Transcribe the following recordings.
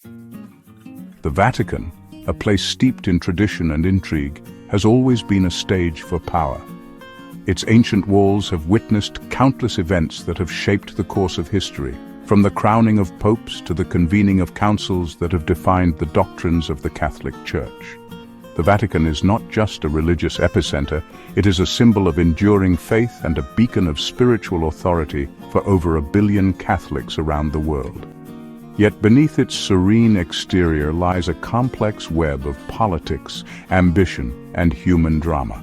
The Vatican, a place steeped in tradition and intrigue, has always been a stage for power. Its ancient walls have witnessed countless events that have shaped the course of history, from the crowning of popes to the convening of councils that have defined the doctrines of the Catholic Church. The Vatican is not just a religious epicenter, it is a symbol of enduring faith and a beacon of spiritual authority for over 1 billion Catholics around the world. Yet beneath its serene exterior lies a complex web of politics, ambition, and human drama.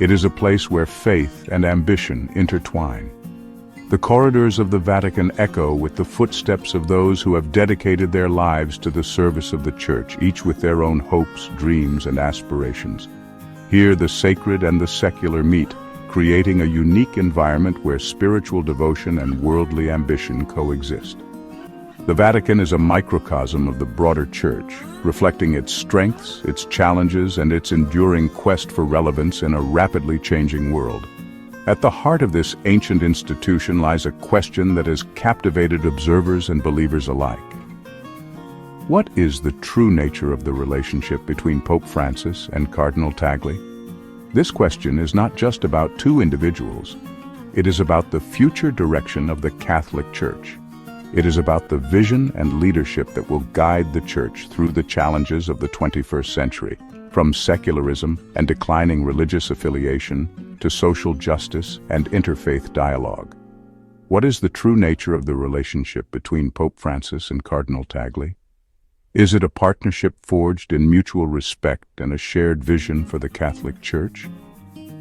It is a place where faith and ambition intertwine. The corridors of the Vatican echo with the footsteps of those who have dedicated their lives to the service of the Church, each with their own hopes, dreams, and aspirations. Here the sacred and the secular meet, creating a unique environment where spiritual devotion and worldly ambition coexist. The Vatican is a microcosm of the broader Church, reflecting its strengths, its challenges, and its enduring quest for relevance in a rapidly changing world. At the heart of this ancient institution lies a question that has captivated observers and believers alike. What is the true nature of the relationship between Pope Francis and Cardinal Tagle? This question is not just about two individuals. It is about the future direction of the Catholic Church. It is about the vision and leadership that will guide the Church through the challenges of the 21st century, from secularism and declining religious affiliation to social justice and interfaith dialogue. What is the true nature of the relationship between Pope Francis and Cardinal Tagle? Is it a partnership forged in mutual respect and a shared vision for the Catholic Church?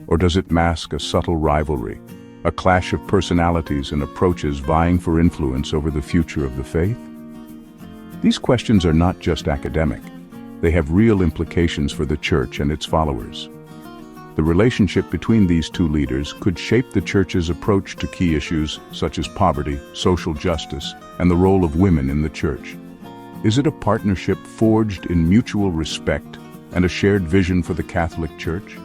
Or does it mask a subtle rivalry, a clash of personalities and approaches vying for influence over the future of the faith? These questions are not just academic. They have real implications for the Church and its followers. The relationship between these two leaders could shape the Church's approach to key issues such as poverty, social justice, and the role of women in the Church. Is it a partnership forged in mutual respect and a shared vision for the Catholic Church?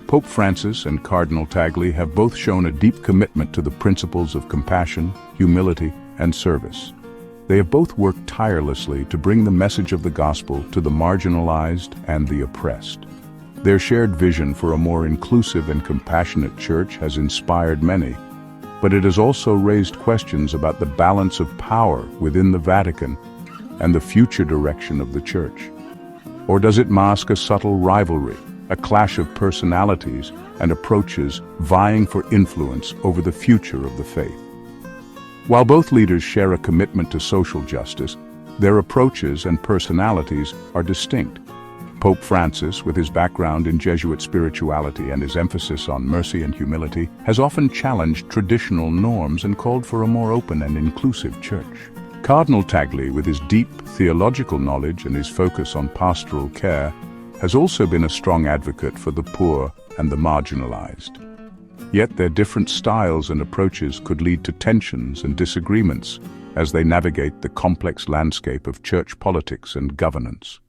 Pope Francis and Cardinal Tagle have both shown a deep commitment to the principles of compassion, humility, and service. They have both worked tirelessly to bring the message of the gospel to the marginalized and the oppressed. Their shared vision for a more inclusive and compassionate Church has inspired many, but it has also raised questions about the balance of power within the Vatican and the future direction of the Church. Or does it mask a subtle rivalry, a clash of personalities and approaches vying for influence over the future of the faith? While both leaders share a commitment to social justice, their approaches and personalities are distinct. Pope Francis, with his background in Jesuit spirituality and his emphasis on mercy and humility, has often challenged traditional norms and called for a more open and inclusive Church. Cardinal Tagle, with his deep theological knowledge and his focus on pastoral care, has also been a strong advocate for the poor and the marginalized. Yet their different styles and approaches could lead to tensions and disagreements as they navigate the complex landscape of Church politics and governance.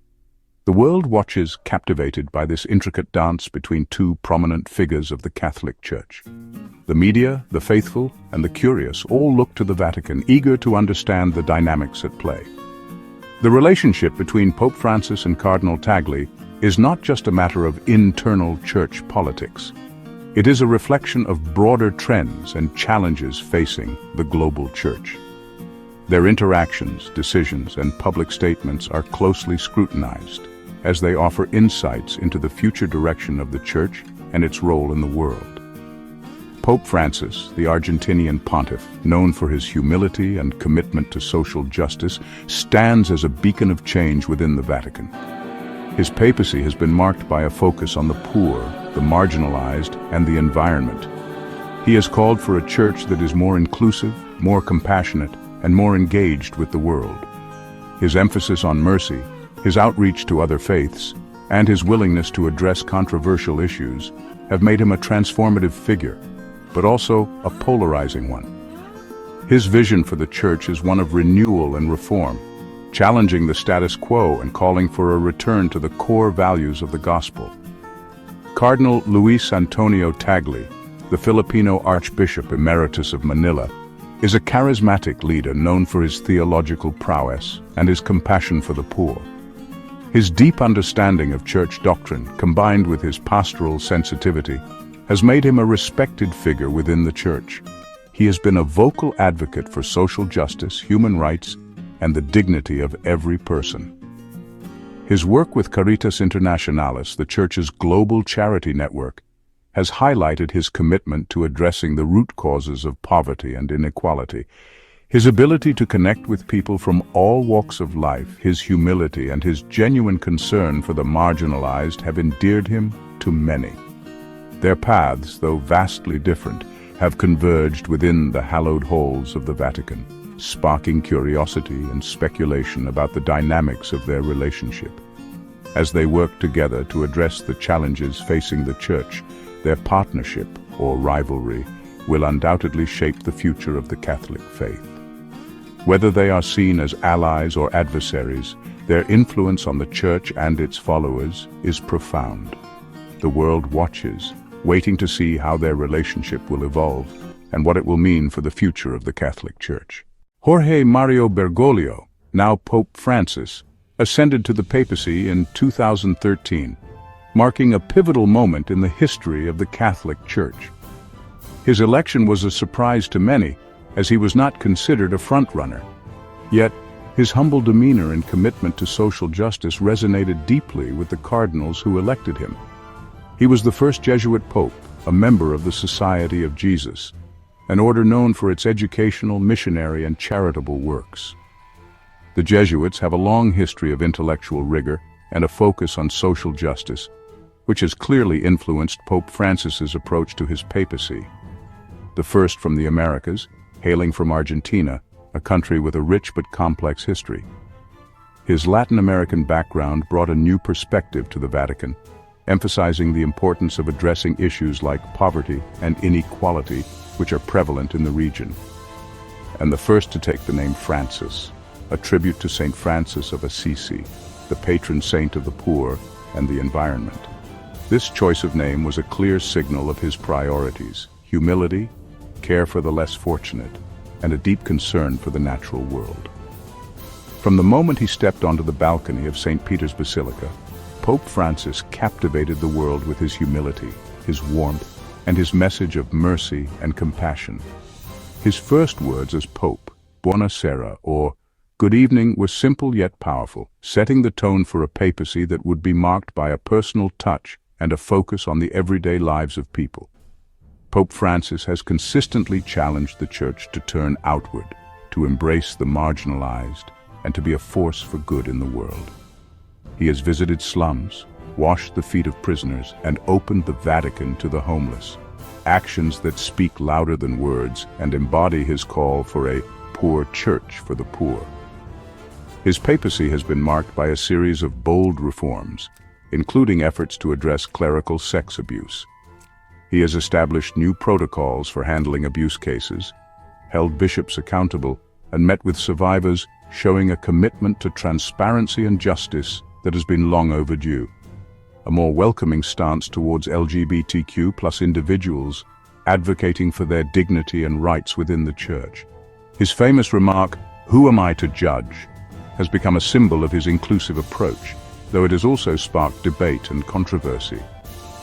The world watches captivated by this intricate dance between two prominent figures of the Catholic Church. The media, the faithful, and the curious all look to the Vatican, eager to understand the dynamics at play. The relationship between Pope Francis and Cardinal Tagle is not just a matter of internal Church politics. It is a reflection of broader trends and challenges facing the global Church. Their interactions, decisions, and public statements are closely scrutinized, as they offer insights into the future direction of the Church and its role in the world. Pope Francis, the Argentinian pontiff, known for his humility and commitment to social justice, stands as a beacon of change within the Vatican. His papacy has been marked by a focus on the poor, the marginalized, and the environment. He has called for a Church that is more inclusive, more compassionate, and more engaged with the world. His emphasis on mercy, his outreach to other faiths, and his willingness to address controversial issues have made him a transformative figure, but also a polarizing one. His vision for the Church is one of renewal and reform, challenging the status quo and calling for a return to the core values of the gospel. Cardinal Luis Antonio Tagle, the Filipino Archbishop Emeritus of Manila, is a charismatic leader known for his theological prowess and his compassion for the poor. His deep understanding of church doctrine, combined with his pastoral sensitivity, has made him a respected figure within the church. He has been a vocal advocate for social justice, human rights, and the dignity of every person. His work with Caritas Internationalis, the church's global charity network, has highlighted his commitment to addressing the root causes of poverty and inequality. His ability to connect with people from all walks of life, his humility, and his genuine concern for the marginalized have endeared him to many. Their paths, though vastly different, have converged within the hallowed halls of the Vatican, sparking curiosity and speculation about the dynamics of their relationship. As they work together to address the challenges facing the Church, their partnership, or rivalry, will undoubtedly shape the future of the Catholic faith. Whether they are seen as allies or adversaries, their influence on the Church and its followers is profound. The world watches, waiting to see how their relationship will evolve and what it will mean for the future of the Catholic Church. Jorge Mario Bergoglio, now Pope Francis, ascended to the papacy in 2013, marking a pivotal moment in the history of the Catholic Church. His election was a surprise to many, as he was not considered a frontrunner. Yet, his humble demeanor and commitment to social justice resonated deeply with the cardinals who elected him. He was the first Jesuit pope, a member of the Society of Jesus, an order known for its educational, missionary, and charitable works. The Jesuits have a long history of intellectual rigor and a focus on social justice, which has clearly influenced Pope Francis's approach to his papacy. The first from the Americas, hailing from Argentina, a country with a rich but complex history. His Latin American background brought a new perspective to the Vatican, emphasizing the importance of addressing issues like poverty and inequality, which are prevalent in the region. And the first to take the name Francis, a tribute to Saint Francis of Assisi, the patron saint of the poor and the environment. This choice of name was a clear signal of his priorities: humility, care for the less fortunate, and a deep concern for the natural world. From the moment he stepped onto the balcony of St. Peter's Basilica, Pope Francis captivated the world with his humility, his warmth, and his message of mercy and compassion. His first words as Pope, Buonasera, or Good evening, were simple yet powerful, setting the tone for a papacy that would be marked by a personal touch and a focus on the everyday lives of people. Pope Francis has consistently challenged the Church to turn outward, to embrace the marginalized, and to be a force for good in the world. He has visited slums, washed the feet of prisoners, and opened the Vatican to the homeless, actions that speak louder than words and embody his call for a poor church for the poor. His papacy has been marked by a series of bold reforms, including efforts to address clerical sex abuse. He has established new protocols for handling abuse cases, held bishops accountable, and met with survivors, showing a commitment to transparency and justice that has been long overdue. A more welcoming stance towards LGBTQ+ individuals, advocating for their dignity and rights within the Church. His famous remark, "Who am I to judge?" has become a symbol of his inclusive approach, though it has also sparked debate and controversy,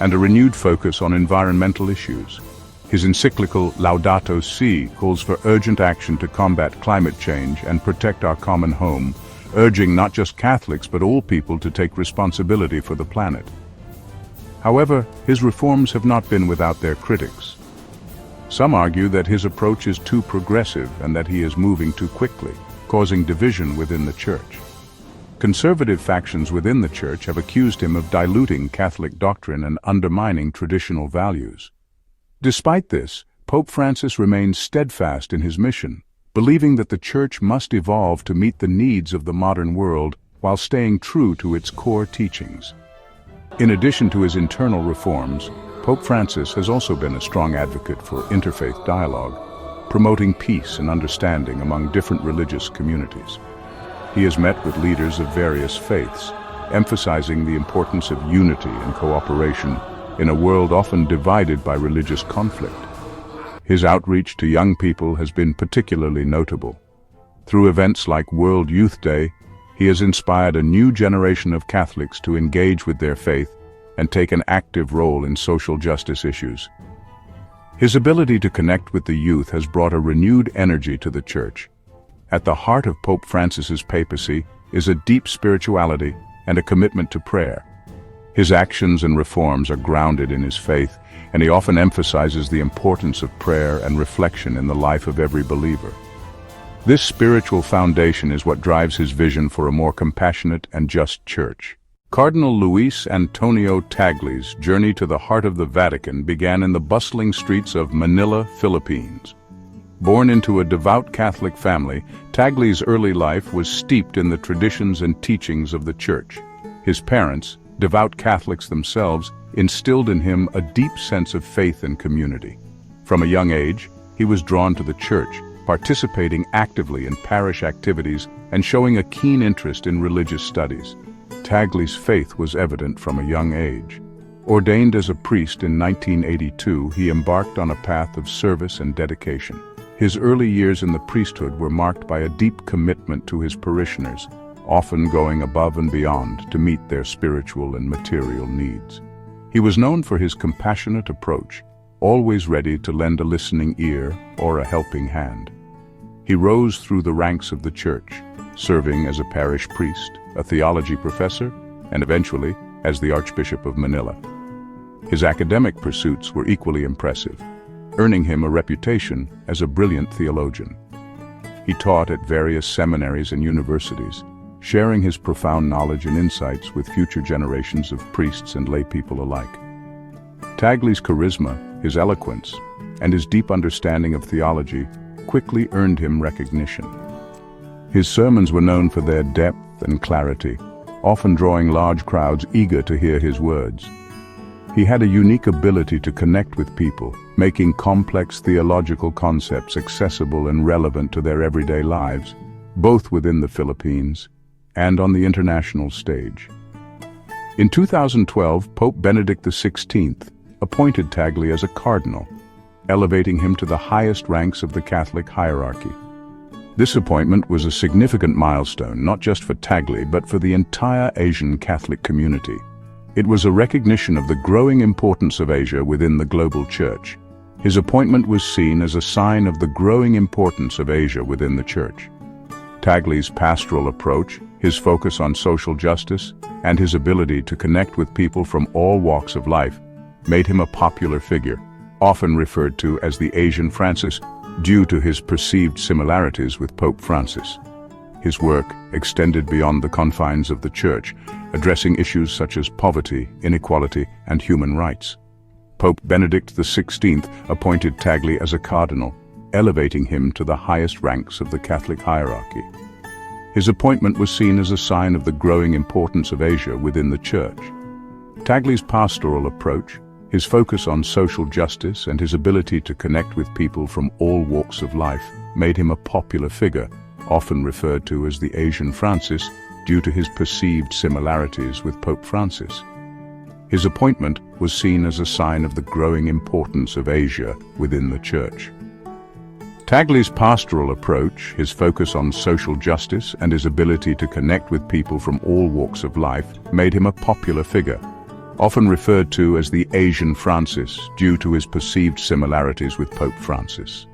and a renewed focus on environmental issues. His encyclical Laudato Si calls for urgent action to combat climate change and protect our common home, urging not just Catholics but all people to take responsibility for the planet. However, his reforms have not been without their critics. Some argue that his approach is too progressive and that he is moving too quickly, causing division within the Church. Conservative factions within the Church have accused him of diluting Catholic doctrine and undermining traditional values. Despite this, Pope Francis remains steadfast in his mission, believing that the Church must evolve to meet the needs of the modern world while staying true to its core teachings. In addition to his internal reforms, Pope Francis has also been a strong advocate for interfaith dialogue, promoting peace and understanding among different religious communities. He has met with leaders of various faiths, emphasizing the importance of unity and cooperation in a world often divided by religious conflict. His outreach to young people has been particularly notable. Through events like World Youth Day, he has inspired a new generation of Catholics to engage with their faith and take an active role in social justice issues. His ability to connect with the youth has brought a renewed energy to the Church. At the heart of Pope Francis's papacy is a deep spirituality and a commitment to prayer. His actions and reforms are grounded in his faith, and he often emphasizes the importance of prayer and reflection in the life of every believer. This spiritual foundation is what drives his vision for a more compassionate and just Church. Cardinal Luis Antonio Tagle's journey to the heart of the Vatican began in the bustling streets of Manila, Philippines. Born into a devout Catholic family, Tagle's early life was steeped in the traditions and teachings of the Church. His parents, devout Catholics themselves, instilled in him a deep sense of faith and community. From a young age, he was drawn to the Church, participating actively in parish activities and showing a keen interest in religious studies. Tagle's faith was evident from a young age. Ordained as a priest in 1982, he embarked on a path of service and dedication. His early years in the priesthood were marked by a deep commitment to his parishioners, often going above and beyond to meet their spiritual and material needs. He was known for his compassionate approach, always ready to lend a listening ear or a helping hand. He rose through the ranks of the Church, serving as a parish priest, a theology professor, and eventually as the Archbishop of Manila. His academic pursuits were equally impressive, earning him a reputation as a brilliant theologian. He taught at various seminaries and universities, sharing his profound knowledge and insights with future generations of priests and laypeople alike. Tagle's charisma, his eloquence, and his deep understanding of theology quickly earned him recognition. His sermons were known for their depth and clarity, often drawing large crowds eager to hear his words. He had a unique ability to connect with people, making complex theological concepts accessible and relevant to their everyday lives, both within the Philippines and on the international stage. In 2012, Pope Benedict XVI appointed Tagle as a cardinal, elevating him to the highest ranks of the Catholic hierarchy. This appointment was a significant milestone, not just for Tagle, but for the entire Asian Catholic community. It was a recognition of the growing importance of Asia within the global Church. His appointment was seen as a sign of the growing importance of Asia within the Church. Tagle's pastoral approach, his focus on social justice, and his ability to connect with people from all walks of life made him a popular figure, often referred to as the Asian Francis, due to his perceived similarities with Pope Francis. His work extended beyond the confines of the Church, addressing issues such as poverty, inequality, and human rights. Pope Benedict XVI appointed Tagle as a cardinal, elevating him to the highest ranks of the Catholic hierarchy. His appointment was seen as a sign of the growing importance of Asia within the Church. Tagle's pastoral approach, his focus on social justice, and his ability to connect with people from all walks of life made him a popular figure, often referred to as the Asian Francis, due to his perceived similarities with Pope Francis. His appointment was seen as a sign of the growing importance of Asia within the Church. Tagle's pastoral approach, his focus on social justice, and his ability to connect with people from all walks of life made him a popular figure, often referred to as the Asian Francis, due to his perceived similarities with Pope Francis.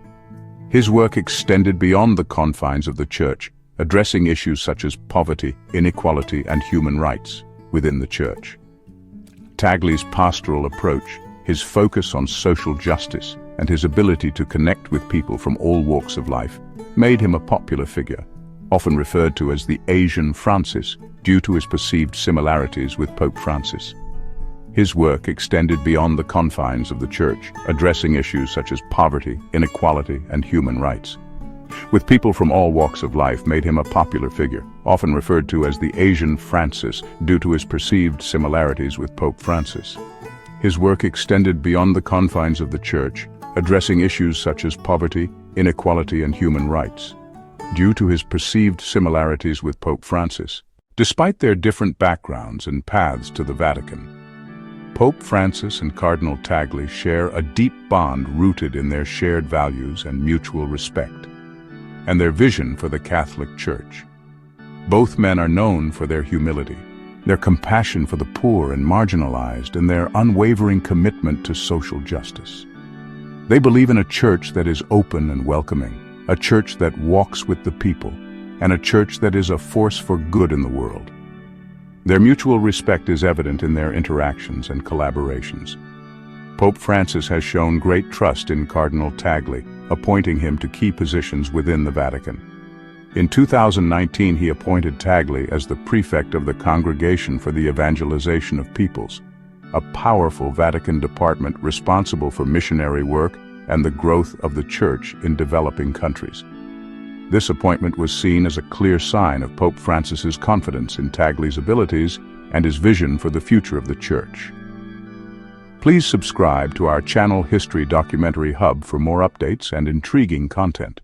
His work extended beyond the confines of the Church, addressing issues such as poverty, inequality, and human rights within the Church. Tagle's pastoral approach, his focus on social justice, and his ability to connect with people from all walks of life made him a popular figure, often referred to as the Asian Francis, due to his perceived similarities with Pope Francis. His work extended beyond the confines of the Church, addressing issues such as poverty, inequality, and human rights. With people from all walks of life made him a popular figure, often referred to as the Asian Francis, due to his perceived similarities with Pope Francis. His work extended beyond the confines of the Church, addressing issues such as poverty, inequality, and human rights, due to his perceived similarities with Pope Francis, despite their different backgrounds and paths to the Vatican. Pope Francis and Cardinal Tagle share a deep bond rooted in their shared values and mutual respect, and their vision for the Catholic Church. Both men are known for their humility, their compassion for the poor and marginalized, and their unwavering commitment to social justice. They believe in a church that is open and welcoming, a church that walks with the people, and a church that is a force for good in the world. Their mutual respect is evident in their interactions and collaborations. Pope Francis has shown great trust in Cardinal Tagle, appointing him to key positions within the Vatican. In 2019, he appointed Tagle as the prefect of the Congregation for the Evangelization of Peoples, a powerful Vatican department responsible for missionary work and the growth of the Church in developing countries. This appointment was seen as a clear sign of Pope Francis's confidence in Tagle's abilities and his vision for the future of the Church. Please subscribe to our channel History Documentary Hub for more updates and intriguing content.